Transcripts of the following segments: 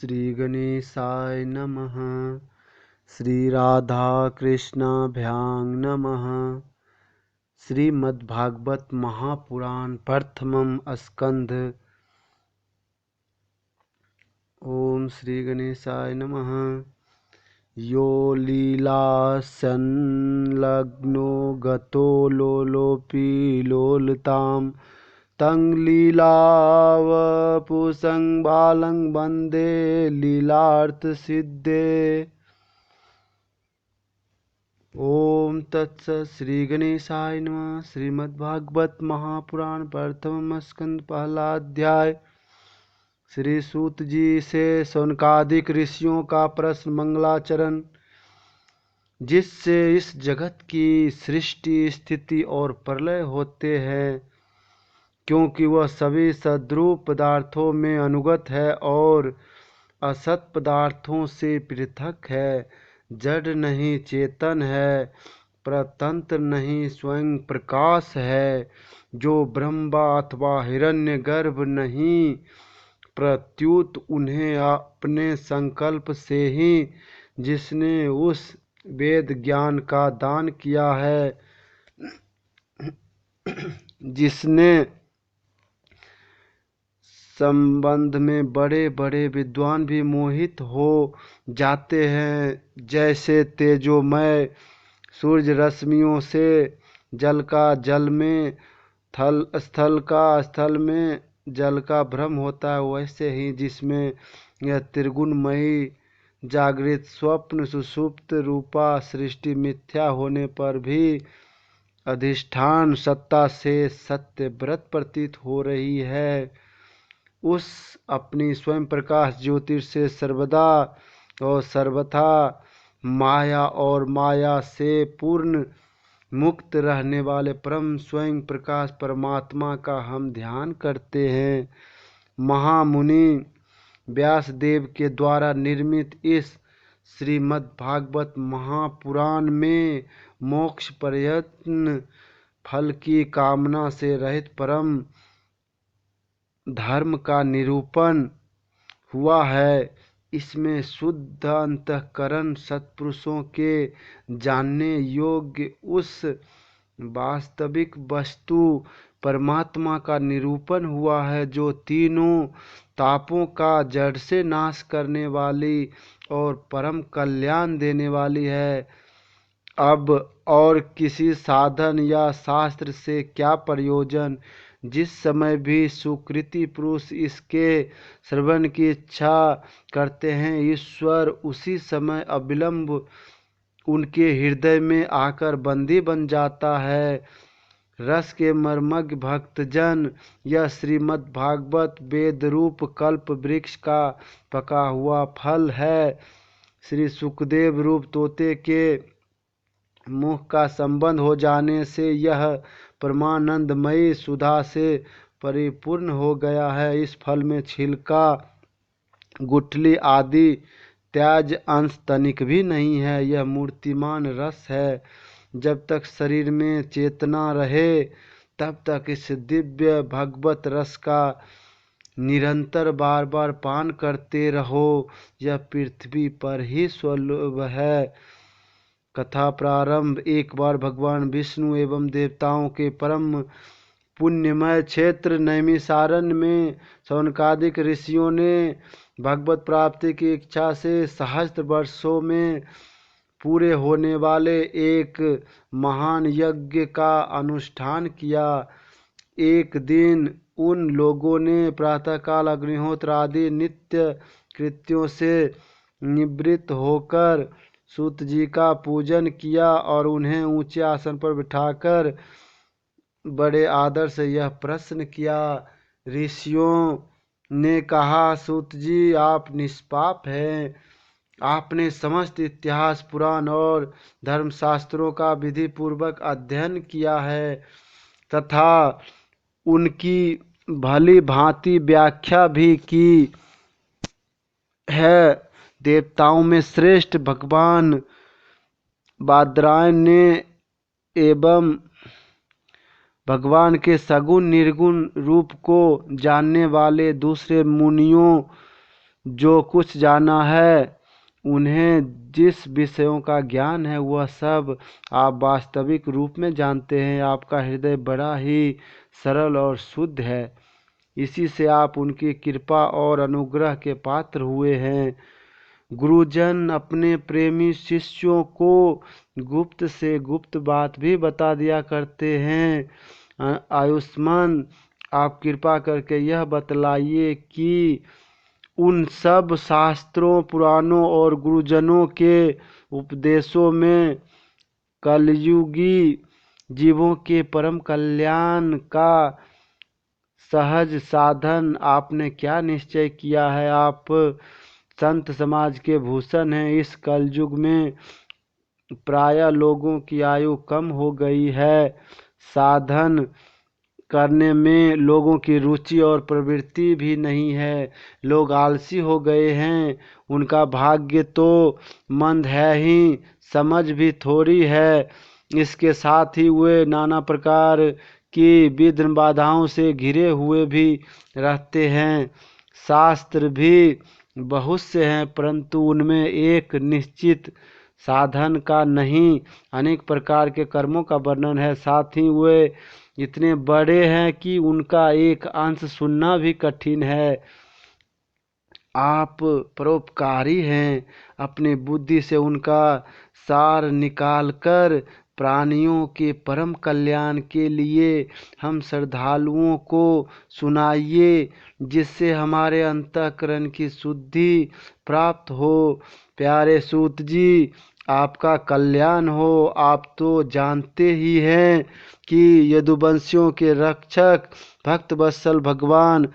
श्री गणेशाय नमः। श्री राधा कृष्णाभ्यां नमः। श्रीमद्भागवत महापुराण प्रथमम स्कंध। ओम श्री गणेशाय नमः। यो लीलासंलग्नो गतो लोलोपि लोलतां तं लीलावपुसं बालं वन्दे लीलार्थसिद्धे। ओम तत्सत्। श्री गणेशाय नमः। श्रीमद्भागवत महापुराण प्रथम स्कंद पहला अध्याय। श्री सूत जी से शौनकादिक ऋषियों का प्रश्न। मंगलाचरण। जिससे इस जगत की सृष्टि स्थिति और प्रलय होते हैं, क्योंकि वह सभी सद्रूप पदार्थों में अनुगत है और असत पदार्थों से पृथक है। जड़ नहीं, चेतन है, परतंत्र नहीं, स्वयं प्रकाश है। जो ब्रह्मा अथवा हिरण्यगर्भ नहीं, प्रत्युत उन्हें अपने संकल्प से ही जिसने उस वेद ज्ञान का दान किया है, जिसने संबंध में बड़े बड़े विद्वान भी मोहित हो जाते हैं। जैसे तेजोमय सूर्य रश्मियों से जल का जल में, स्थल का स्थल में जल का भ्रम होता है, वैसे ही जिसमें यह त्रिगुणमयी जागृत स्वप्न सुषुप्त रूपा सृष्टि मिथ्या होने पर भी अधिष्ठान सत्ता से सत्य व्रत प्रतीत हो रही है, उस अपनी स्वयं प्रकाश ज्योति से सर्वदा और सर्वथा माया और माया से पूर्ण मुक्त रहने वाले परम स्वयं प्रकाश परमात्मा का हम ध्यान करते हैं। महामुनि व्यासदेव के द्वारा निर्मित इस श्रीमद्भागवत महापुराण में मोक्ष प्रयत्न फल की कामना से रहित परम धर्म का निरूपण हुआ है। इसमें शुद्ध अंतःकरण सत्पुरुषों के जानने योग्य उस वास्तविक वस्तु परमात्मा का निरूपण हुआ है, जो तीनों तापों का जड़ से नाश करने वाली और परम कल्याण देने वाली है। अब और किसी साधन या शास्त्र से क्या प्रयोजन। जिस समय भी सुकृति पुरुष इसके श्रवण की इच्छा करते हैं, ईश्वर उसी समय अविलंब उनके हृदय में आकर बंदी बन जाता है। रस के मर्मज्ञ भक्तजन यह श्रीमद्भागवत वेद रूप कल्प वृक्ष का पका हुआ फल है। श्री सुखदेव रूप तोते के मुख का संबंध हो जाने से यह परमानंदमयी सुधा से परिपूर्ण हो गया है। इस फल में छिलका, गुठली आदि त्याज अंश तनिक भी नहीं है। यह मूर्तिमान रस है। जब तक शरीर में चेतना रहे, तब तक इस दिव्य भगवत रस का निरंतर बार बार पान करते रहो। यह पृथ्वी पर ही सुलभ है। कथा प्रारंभ। एक बार भगवान विष्णु एवं देवताओं के परम पुण्यमय क्षेत्र नैमिषारण्य में शौनकादिक ऋषियों ने भगवत प्राप्ति की इच्छा से सहस्त्र वर्षों में पूरे होने वाले एक महान यज्ञ का अनुष्ठान किया। एक दिन उन लोगों ने प्रातःकाल अग्निहोत्र आदि नित्य कृत्यों से निवृत्त होकर सूत जी का पूजन किया और उन्हें ऊंचे आसन पर बिठाकर बड़े आदर से यह प्रश्न किया। ऋषियों ने कहा, सूत जी, आप निष्पाप हैं। आपने समस्त इतिहास, पुराण और धर्मशास्त्रों का विधि पूर्वक अध्ययन किया है तथा उनकी भली भांति व्याख्या भी की है। देवताओं में श्रेष्ठ भगवान बादरायण ने एवं भगवान के सगुण निर्गुण रूप को जानने वाले दूसरे मुनियों जो कुछ जाना है, उन्हें जिस विषयों का ज्ञान है, वह सब आप वास्तविक रूप में जानते हैं। आपका हृदय बड़ा ही सरल और शुद्ध है, इसी से आप उनकी कृपा और अनुग्रह के पात्र हुए हैं। गुरुजन अपने प्रेमी शिष्यों को गुप्त से गुप्त बात भी बता दिया करते हैं। आयुष्मान, आप कृपा करके यह बतलाइए कि उन सब शास्त्रों, पुराणों और गुरुजनों के उपदेशों में कलयुगी जीवों के परम कल्याण का सहज साधन आपने क्या निश्चय किया है। आप संत समाज के भूषण हैं। इस कलयुग में प्रायः लोगों की आयु कम हो गई है। साधन करने में लोगों की रुचि और प्रवृत्ति भी नहीं है। लोग आलसी हो गए हैं। उनका भाग्य तो मंद है ही, समझ भी थोड़ी है। इसके साथ ही वे नाना प्रकार की विघ्न बाधाओं से घिरे हुए भी रहते हैं। शास्त्र भी बहुत से हैं, परंतु उनमें एक निश्चित साधन का नहीं, अनेक प्रकार के कर्मों का वर्णन है। साथ ही वे इतने बड़े हैं कि उनका एक अंश सुनना भी कठिन है। आप परोपकारी हैं। अपनी बुद्धि से उनका सार निकालकर प्राणियों के परम कल्याण के लिए हम श्रद्धालुओं को सुनाइए, जिससे हमारे अंतःकरण की शुद्धि प्राप्त हो। प्यारे सूत जी, आपका कल्याण हो। आप तो जानते ही हैं कि यदुवंशियों के रक्षक भक्त वत्सल भगवान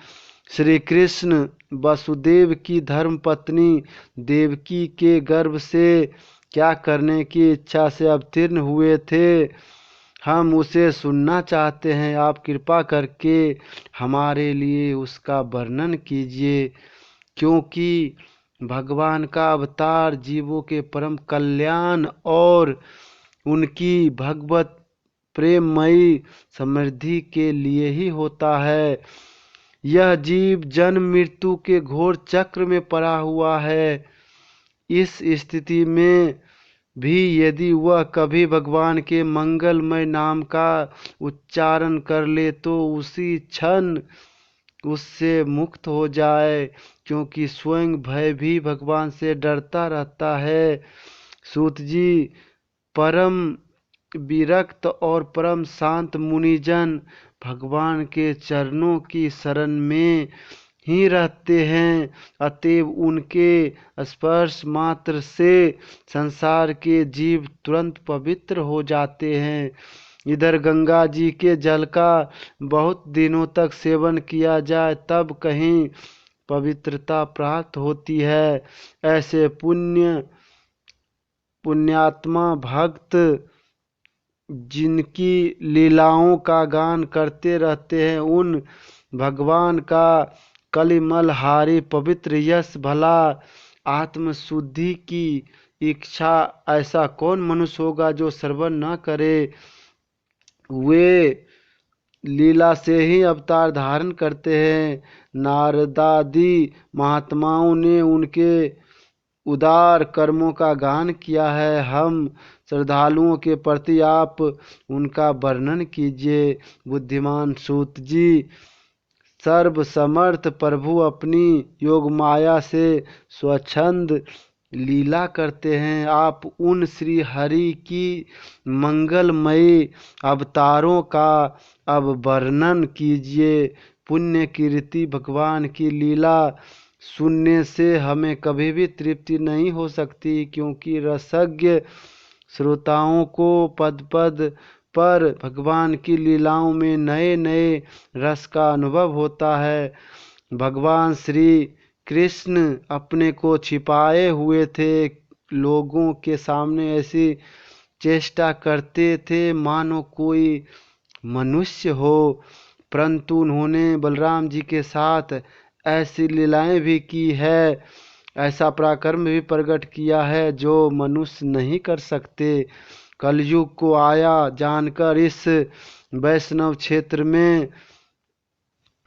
श्री कृष्ण वसुदेव की धर्मपत्नी देवकी के गर्भ से क्या करने की इच्छा से अवतीर्ण हुए थे। हम उसे सुनना चाहते हैं। आप कृपा करके हमारे लिए उसका वर्णन कीजिए, क्योंकि भगवान का अवतार जीवों के परम कल्याण और उनकी भगवत प्रेममयी समृद्धि के लिए ही होता है। यह जीव जन्म मृत्यु के घोर चक्र में पड़ा हुआ है। इस स्थिति में भी यदि वह कभी भगवान के मंगलमय नाम का उच्चारण कर ले तो उसी क्षण उससे मुक्त हो जाए, क्योंकि स्वयं भय भी भगवान से डरता रहता है। सूत जी, परम विरक्त और परम शांत मुनिजन भगवान के चरणों की शरण में ही रहते हैं। अतएव उनके स्पर्श मात्र से संसार के जीव तुरंत पवित्र हो जाते हैं। इधर गंगा जी के जल का बहुत दिनों तक सेवन किया जाए तब कहीं पवित्रता प्राप्त होती है। ऐसे पुण्यात्मा भक्त जिनकी लीलाओं का गान करते रहते हैं, उन भगवान का कलिमलहारी पवित्र यश भला आत्मशुद्धि की इच्छा ऐसा कौन मनुष्य होगा जो श्रवण न करे। वे लीला से ही अवतार धारण करते हैं। नारदादि महात्माओं ने उनके उदार कर्मों का गान किया है। हम श्रद्धालुओं के प्रति आप उनका वर्णन कीजिए। बुद्धिमान सूत जी, सर्वसमर्थ प्रभु अपनी योग माया से स्वच्छंद लीला करते हैं। आप उन श्री हरि की मंगलमयी अवतारों का अब वर्णन कीजिए। पुण्य कीर्ति भगवान की लीला सुनने से हमें कभी भी तृप्ति नहीं हो सकती, क्योंकि रसज्ञ श्रोताओं को पद पद पर भगवान की लीलाओं में नए नए रस का अनुभव होता है। भगवान श्री कृष्ण अपने को छिपाए हुए थे। लोगों के सामने ऐसी चेष्टा करते थे मानो कोई मनुष्य हो, परंतु उन्होंने बलराम जी के साथ ऐसी लीलाएं भी की है, ऐसा पराक्रम भी प्रकट किया है जो मनुष्य नहीं कर सकते। कलयुग को आया जानकर इस वैष्णव क्षेत्र में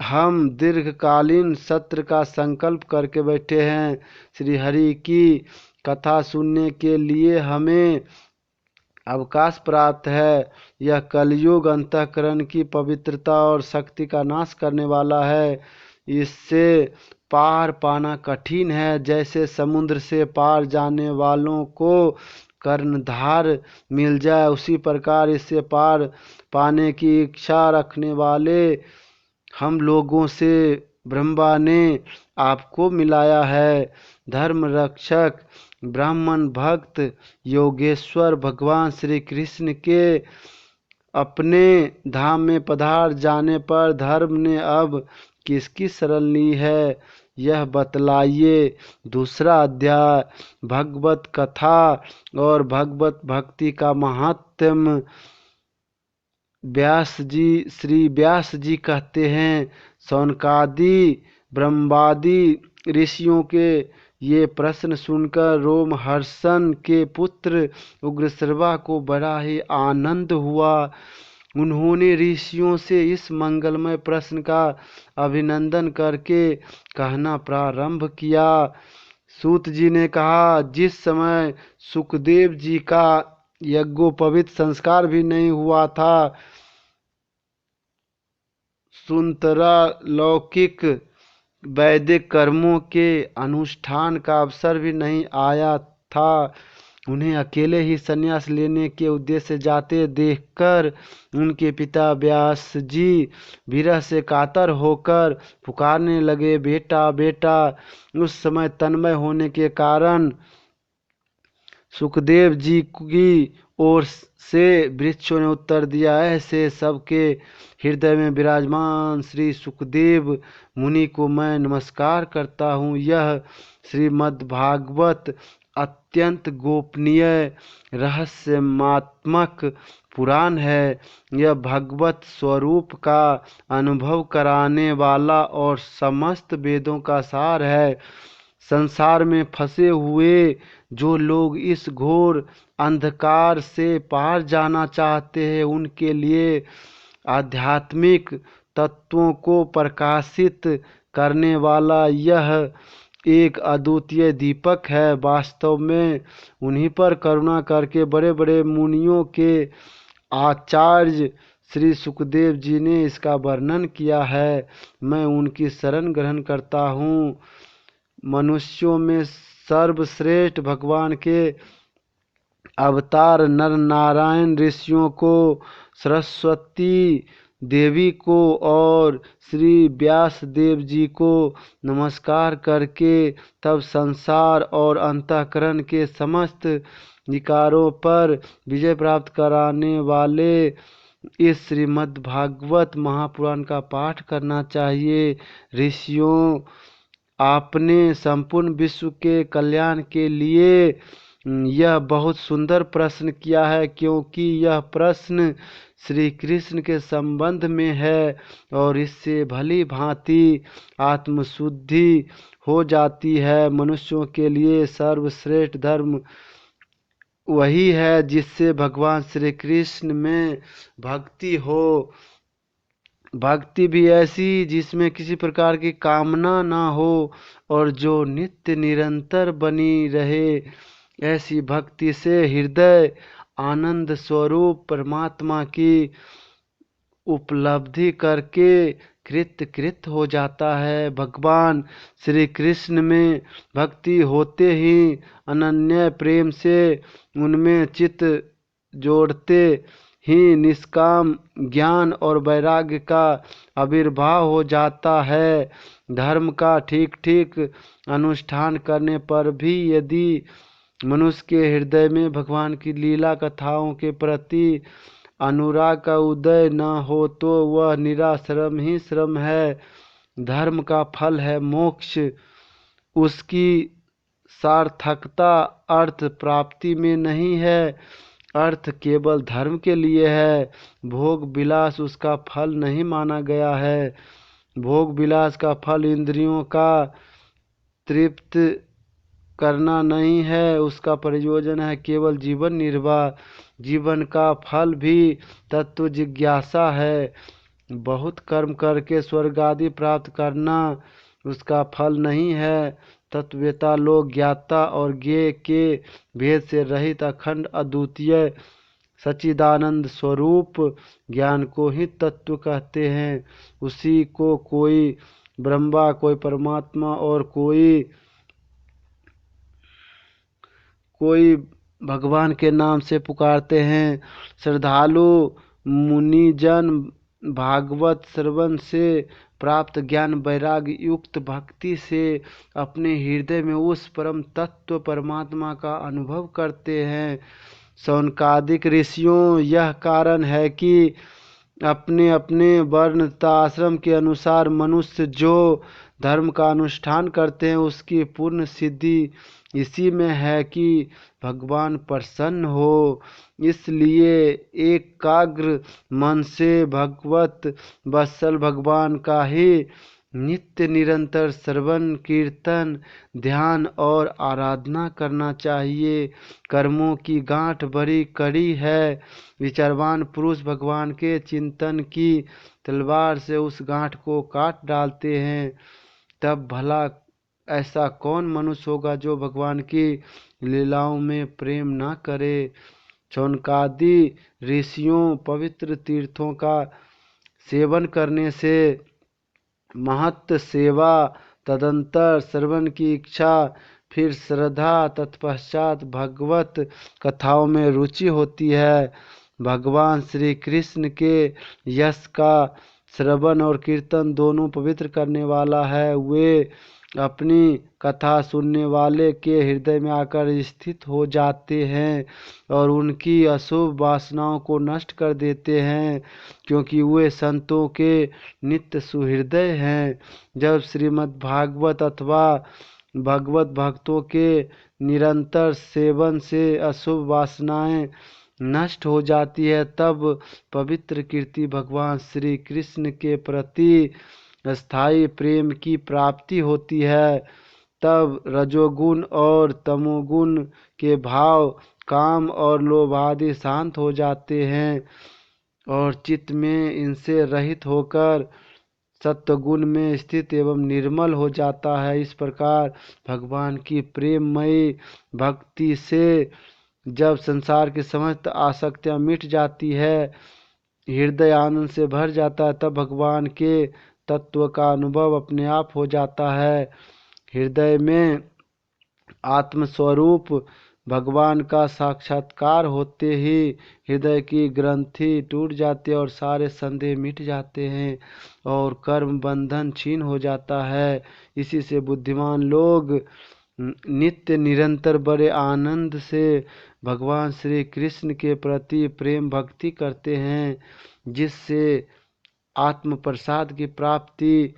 हम दीर्घकालीन सत्र का संकल्प करके बैठे हैं। श्री हरि की कथा सुनने के लिए हमें अवकाश प्राप्त है। यह कलयुग अंतःकरण की पवित्रता और शक्ति का नाश करने वाला है। इससे पार पाना कठिन है। जैसे समुद्र से पार जाने वालों को कर्णधार मिल जाए, उसी प्रकार इससे पार पाने की इच्छा रखने वाले हम लोगों से ब्रह्मा ने आपको मिलाया है। धर्म रक्षक ब्राह्मण भक्त योगेश्वर भगवान श्री कृष्ण के अपने धाम में पधार जाने पर धर्म ने अब किसकी शरण ली है, यह बतलाइए। दूसरा अध्याय भगवत कथा और भगवत भक्ति का महात्म्य। श्री व्यास जी कहते हैं, शौनकादि ब्रह्मादि ऋषियों के ये प्रश्न सुनकर रोमहर्षण के पुत्र उग्रश्रवा को बड़ा ही आनंद हुआ। उन्होंने ऋषियों से इस मंगलमय प्रश्न का अभिनंदन करके कहना प्रारंभ किया। सूत जी ने कहा, जिस समय सुखदेव जी का यज्ञोपवीत संस्कार भी नहीं हुआ था, सुंतरा लौकिक वैदिक कर्मों के अनुष्ठान का अवसर भी नहीं आया था, उन्हें अकेले ही संन्यास लेने के उद्देश्य से जाते देखकर उनके पिता व्यास जी विरह से कातर होकर पुकारने लगे, बेटा बेटा। उस समय तन्मय होने के कारण सुखदेव जी की ओर से वृक्षों ने उत्तर दिया, ऐसे सबके हृदय में विराजमान श्री सुखदेव मुनि को मैं नमस्कार करता हूँ। यह श्रीमद्भागवत अत्यंत गोपनीय रहस्यमात्मक पुराण है। यह भगवत स्वरूप का अनुभव कराने वाला और समस्त वेदों का सार है। संसार में फंसे हुए जो लोग इस घोर अंधकार से पार जाना चाहते हैं, उनके लिए आध्यात्मिक तत्वों को प्रकाशित करने वाला यह एक अद्वितीय दीपक है। वास्तव में उन्हीं पर करुणा करके बड़े बड़े मुनियों के आचार्य श्री सुखदेव जी ने इसका वर्णन किया है। मैं उनकी शरण ग्रहण करता हूँ। मनुष्यों में सर्वश्रेष्ठ भगवान के अवतार नर नारायण ऋषियों को, सरस्वती देवी को और श्री व्यास देव जी को नमस्कार करके तब संसार और अंतःकरण के समस्त विकारों पर विजय प्राप्त कराने वाले इस श्रीमद्भागवत महापुराण का पाठ करना चाहिए। ऋषियों, आपने संपूर्ण विश्व के कल्याण के लिए यह बहुत सुंदर प्रश्न किया है, क्योंकि यह प्रश्न श्री कृष्ण के संबंध में है और इससे भली भांति आत्मशुद्धि हो जाती है। मनुष्यों के लिए सर्वश्रेष्ठ धर्म वही है जिससे भगवान श्री कृष्ण में भक्ति हो। भक्ति भी ऐसी जिसमें किसी प्रकार की कामना ना हो और जो नित्य निरंतर बनी रहे। ऐसी भक्ति से हृदय आनंद स्वरूप परमात्मा की उपलब्धि करके कृत हो जाता है। भगवान श्री कृष्ण में भक्ति होते ही अनन्य प्रेम से उनमें चित्त जोड़ते ही निष्काम ज्ञान और वैराग्य का आविर्भाव हो जाता है। धर्म का ठीक ठीक अनुष्ठान करने पर भी यदि मनुष्य के हृदय में भगवान की लीला कथाओं के प्रति अनुराग का उदय न हो तो वह निरा श्रम ही श्रम है। धर्म का फल है मोक्ष। उसकी सार्थकता अर्थ प्राप्ति में नहीं है, अर्थ केवल धर्म के लिए है। भोग विलास उसका फल नहीं माना गया है। भोग विलास का फल इंद्रियों का तृप्त करना नहीं है, उसका प्रयोजन है केवल जीवन निर्वाह। जीवन का फल भी तत्व जिज्ञासा है। बहुत कर्म करके स्वर्ग आदि प्राप्त करना उसका फल नहीं है। तत्ववेता लोग ज्ञाता और ज्ञेय के भेद से रहित अखंड अद्वितीय सच्चिदानंद स्वरूप ज्ञान को ही तत्व कहते हैं। उसी को कोई ब्रह्मा, कोई परमात्मा और कोई भगवान के नाम से पुकारते हैं। श्रद्धालु मुनिजन भागवत श्रवण से प्राप्त ज्ञान वैराग्य युक्त भक्ति से अपने हृदय में उस परम तत्व परमात्मा का अनुभव करते हैं। शौनकादिक ऋषियों, यह कारण है कि अपने अपने वर्ण तथा आश्रम के अनुसार मनुष्य जो धर्म का अनुष्ठान करते हैं उसकी पूर्ण सिद्धि इसी में है कि भगवान प्रसन्न हो। इसलिए एकाग्र मन से भगवत वत्सल भगवान का ही नित्य निरंतर श्रवण कीर्तन ध्यान और आराधना करना चाहिए। कर्मों की गांठ बड़ी कड़ी है। विचारवान पुरुष भगवान के चिंतन की तलवार से उस गांठ को काट डालते हैं। तब भला ऐसा कौन मनुष्य होगा जो भगवान की लीलाओं में प्रेम न करे। शौनकादि ऋषियों पवित्र तीर्थों का सेवन करने से महत्व सेवा, तदंतर श्रवण की इच्छा, फिर श्रद्धा, तत्पश्चात भगवत कथाओं में रुचि होती है। भगवान श्री कृष्ण के यश का श्रवण और कीर्तन दोनों पवित्र करने वाला है। वे अपनी कथा सुनने वाले के हृदय में आकर स्थित हो जाते हैं और उनकी अशुभ वासनाओं को नष्ट कर देते हैं, क्योंकि वे संतों के नित्य सुहृदय हैं। जब श्रीमद् भागवत अथवा भगवत भक्तों के निरंतर सेवन से अशुभ वासनाएं नष्ट हो जाती है, तब पवित्र कीर्ति भगवान श्री कृष्ण के प्रति स्थायी प्रेम की प्राप्ति होती है। तब रजोगुण और तमोगुण के भाव, काम और लोभ आदि शांत हो जाते हैं और चित्त में इनसे रहित होकर सत्वगुण में स्थित एवं निर्मल हो जाता है। इस प्रकार भगवान की प्रेममयी भक्ति से जब संसार की समस्त आसक्तियां मिट जाती है, हृदय आनंद से भर जाता है, तब भगवान के तत्व का अनुभव अपने आप हो जाता है। हृदय में आत्मस्वरूप भगवान का साक्षात्कार होते ही हृदय की ग्रंथि टूट जाती है और सारे संदेह मिट जाते हैं और कर्म बंधन छीन हो जाता है। इसी से बुद्धिमान लोग नित्य निरंतर बड़े आनंद से भगवान श्री कृष्ण के प्रति प्रेम भक्ति करते हैं, जिससे आत्म प्रसाद की प्राप्ति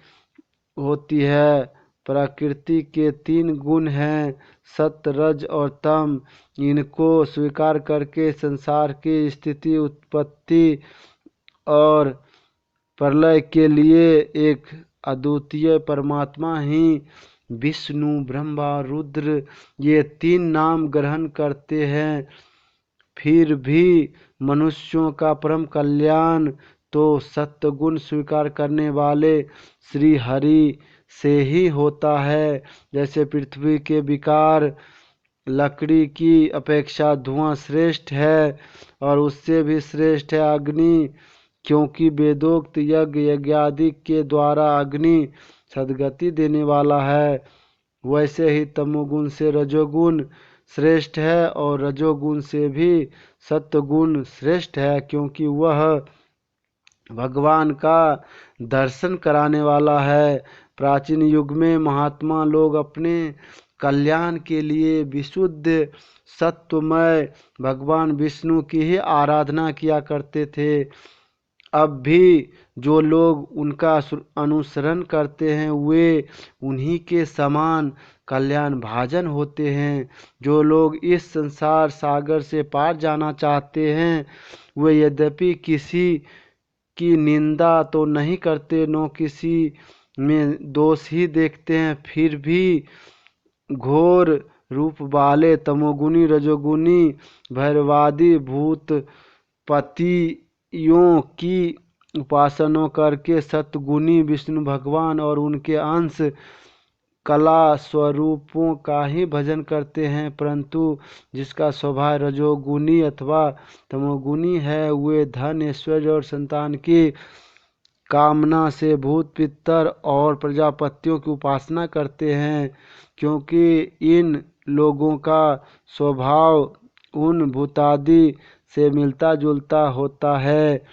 होती है। प्रकृति के 3 गुण हैं, सत्व, रज और तम। इनको स्वीकार करके संसार की स्थिति, उत्पत्ति और प्रलय के लिए एक अद्वितीय परमात्मा ही विष्णु, ब्रह्मा, रुद्र ये 3 नाम ग्रहण करते हैं। फिर भी मनुष्यों का परम कल्याण तो सत्वगुण स्वीकार करने वाले श्री हरि से ही होता है। जैसे पृथ्वी के विकार लकड़ी की अपेक्षा धुआं श्रेष्ठ है और उससे भी श्रेष्ठ है अग्नि, क्योंकि वेदोक्त यज्ञ यज्ञादि के द्वारा अग्नि सद्गति देने वाला है। वैसे ही तमोगुण से रजोगुण श्रेष्ठ है और रजोगुण से भी सत्वगुण श्रेष्ठ है, क्योंकि वह भगवान का दर्शन कराने वाला है। प्राचीन युग में महात्मा लोग अपने कल्याण के लिए विशुद्ध सत्वमय भगवान विष्णु की ही आराधना किया करते थे। अब भी जो लोग उनका अनुसरण करते हैं वे उन्हीं के समान कल्याण भाजन होते हैं। जो लोग इस संसार सागर से पार जाना चाहते हैं वे यद्यपि किसी की निंदा तो नहीं करते, न किसी में दोष ही देखते हैं, फिर भी घोर रूप वाले तमोगुनी, रजोगुनी, भैरवादी भूत पतियों की उपासना करके सतगुणी विष्णु भगवान और उनके अंश कला स्वरूपों का ही भजन करते हैं, परंतु जिसका स्वभाव रजोगुणी अथवा तमोगुणी है वे धन ऐश्वर्य और संतान की कामना से भूत पितर और प्रजापतियों की उपासना करते हैं, क्योंकि इन लोगों का स्वभाव उन भूतादि से मिलता जुलता होता है।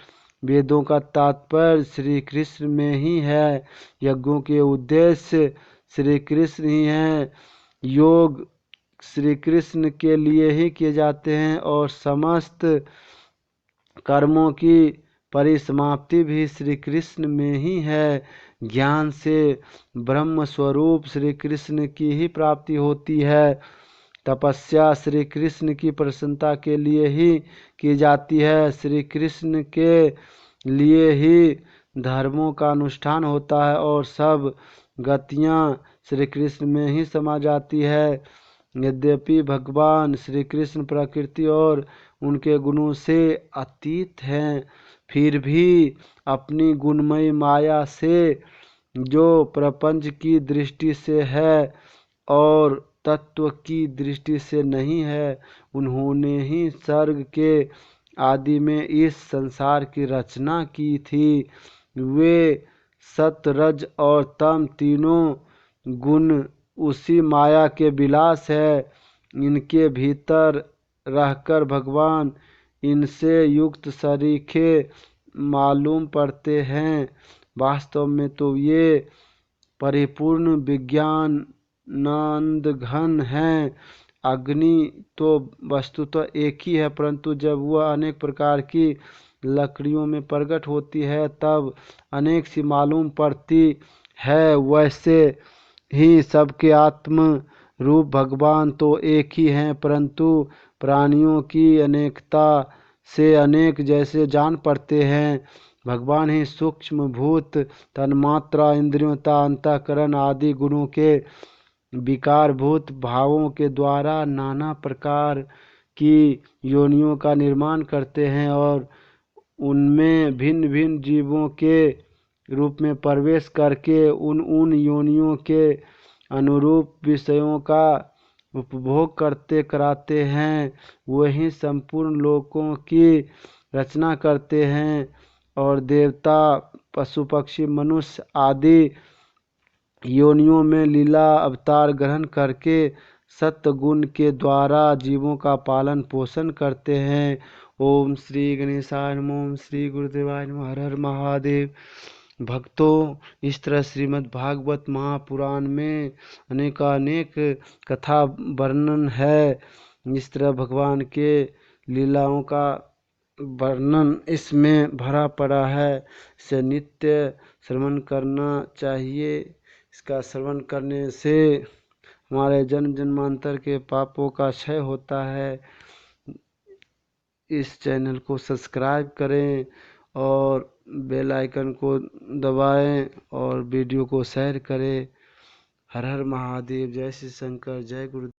वेदों का तात्पर्य श्री कृष्ण में ही है, यज्ञों के उद्देश्य श्री कृष्ण ही हैं, योग श्री कृष्ण के लिए ही किए जाते हैं और समस्त कर्मों की परिसमाप्ति भी श्री कृष्ण में ही है। ज्ञान से ब्रह्म स्वरूप श्री कृष्ण की ही प्राप्ति होती है। तपस्या श्री कृष्ण की प्रसन्नता के लिए ही की जाती है। श्री कृष्ण के लिए ही धर्मों का अनुष्ठान होता है और सब गतियाँ श्री कृष्ण में ही समा जाती है। यद्यपि भगवान श्री कृष्ण प्रकृति और उनके गुणों से अतीत हैं, फिर भी अपनी गुणमयी माया से जो प्रपंच की दृष्टि से है और तत्व की दृष्टि से नहीं है, उन्होंने ही सर्ग के आदि में इस संसार की रचना की थी। वे सत रज और तम तीनों गुण उसी माया के विलास है। इनके भीतर रहकर भगवान इनसे युक्त सरीखे मालूम पड़ते हैं। वास्तव में तो ये परिपूर्ण विज्ञानानंद घन हैं। अग्नि तो वस्तुतः एक ही है, परंतु जब वह अनेक प्रकार की लकड़ियों में प्रकट होती है तब अनेक सी मालूम पड़ती है। वैसे ही सबके आत्म रूप भगवान तो एक ही हैं, परंतु प्राणियों की अनेकता से अनेक जैसे जान पड़ते हैं। भगवान ही सूक्ष्म भूत तन्मात्रा इंद्रियों अंतःकरण आदि गुणों के विकारभूत भावों के द्वारा नाना प्रकार की योनियों का निर्माण करते हैं और उनमें भिन्न भिन्न जीवों के रूप में प्रवेश करके उन योनियों के अनुरूप विषयों का उपभोग करते कराते हैं। वही संपूर्ण लोकों की रचना करते हैं और देवता पशु पक्षी मनुष्य आदि योनियों में लीला अवतार ग्रहण करके सत्गुण के द्वारा जीवों का पालन पोषण करते हैं। ओम श्री गणेशाय नमः। ओम श्री गुरुदेवाय नमः। हर हर महादेव। भक्तों, इस तरह श्रीमद् भागवत महापुराण में अनेकानेक कथा वर्णन है। इस तरह भगवान के लीलाओं का वर्णन इसमें भरा पड़ा है। इसे नित्य श्रवण करना चाहिए। इसका श्रवण करने से हमारे जन्म जन्मांतर के पापों का क्षय होता है। इस चैनल को सब्सक्राइब करें और बेल आइकन को दबाएं और वीडियो को शेयर करें। हर हर महादेव। जय श्री शंकर। जय गुरुदेव।